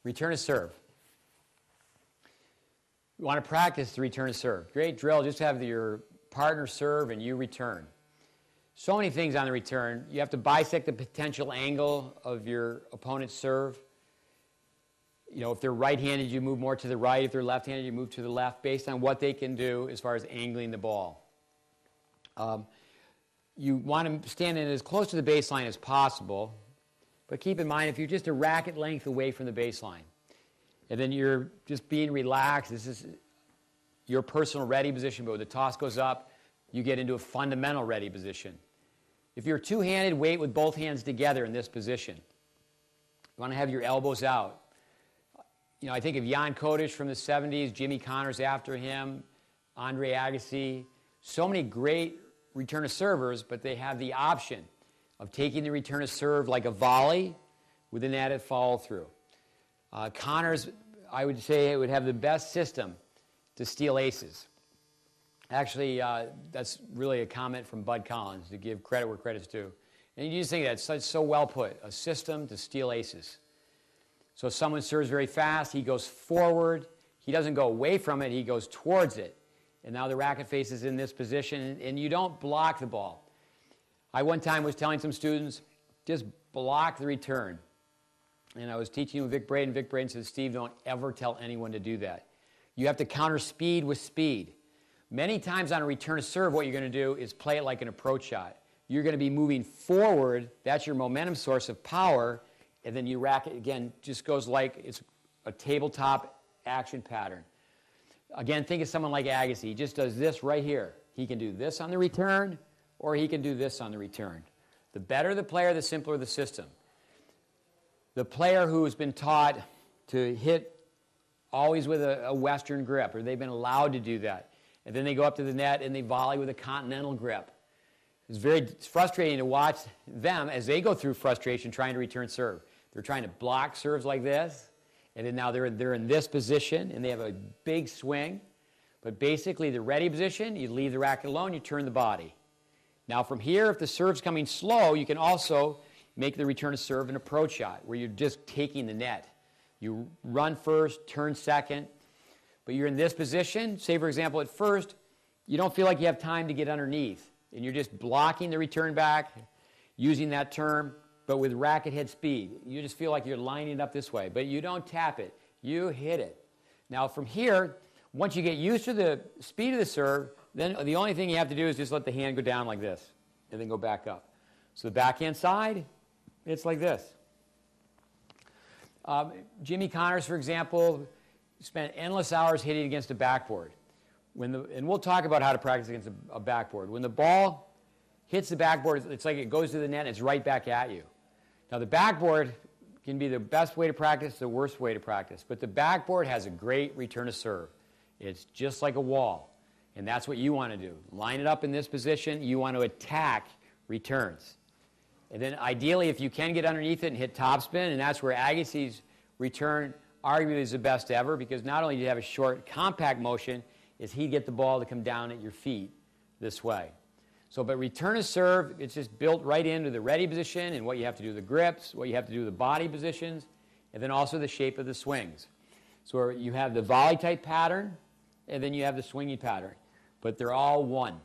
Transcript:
Return to serve. You want to practice the return to serve. Great drill. Just have your partner serve and you return. So many things on the return. You have to bisect the potential angle of your opponent's serve. You know, if they're right-handed, you move more to the right. If they're left-handed, you move to the left based on what they can do as far as angling the ball. You want to stand in as close to the baseline as possible, but keep in mind if you're just a racket length away from the baseline, and then you're just being relaxed, this is your personal ready position, but when the toss goes up, you get into a fundamental ready position. If you're two-handed, wait with both hands together in this position. You want to have your elbows out. You know, I think of Jan Kodesh from the 70s, Jimmy Connors after him, Andre Agassi, so many great return to servers, but they have the option of taking the return to serve like a volley with an added follow-through. Connors, I would say, would have the best system to steal aces. Actually, that's really a comment from Bud Collins, to give credit where credit's due. And you just think that's so well put, a system to steal aces. So if someone serves very fast, he goes forward. He doesn't go away from it, he goes towards it. And now the racket face is in this position, and you don't block the ball. I one time was telling some students, just block the return. And I was teaching with Vic Braden. Vic Braden said, Steve, don't ever tell anyone to do that. You have to counter speed with speed. Many times on a return to serve, what you're going to do is play it like an approach shot. You're going to be moving forward. That's your momentum source of power. And then your racket, again, just goes like it's a tabletop action pattern. Again, think of someone like Agassi. He just does this right here. He can do this on the return, or he can do this on the return. The better the player, the simpler the system. The player who has been taught to hit always with a Western grip, or they've been allowed to do that, and then they go up to the net and they volley with a continental grip. It's frustrating to watch them as they go through frustration trying to return serve. They're trying to block serves like this, and then now they're in this position, and they have a big swing. But basically, the ready position, you leave the racket alone, you turn the body. Now from here, if the serve's coming slow, you can also make the return to serve an approach shot, where you're just taking the net. You run first, turn second, but you're in this position. Say, for example, at first, you don't feel like you have time to get underneath, and you're just blocking the return back, using that term, but with racket head speed. You just feel like you're lining it up this way, but you don't tap it. You hit it. Now from here, once you get used to the speed of the serve, then the only thing you have to do is just let the hand go down like this, and then go back up. So the backhand side, it's like this. Jimmy Connors, for example, spent endless hours hitting against a backboard. And we'll talk about how to practice against a backboard. When the ball hits the backboard, it's like it goes to the net and it's right back at you. Now the backboard can be the best way to practice, the worst way to practice. But the backboard has a great return to serve. It's just like a wall. And that's what you want to do. Line it up in this position. You want to attack returns. And then ideally, if you can get underneath it and hit topspin, and that's where Agassi's return arguably is the best ever, because not only do you have a short, compact motion, is he'd get the ball to come down at your feet this way. So, but return to serve, it's just built right into the ready position and what you have to do with the grips, what you have to do with the body positions, and then also the shape of the swings. So you have the volley type pattern, and then you have the swinging pattern. But they're all one.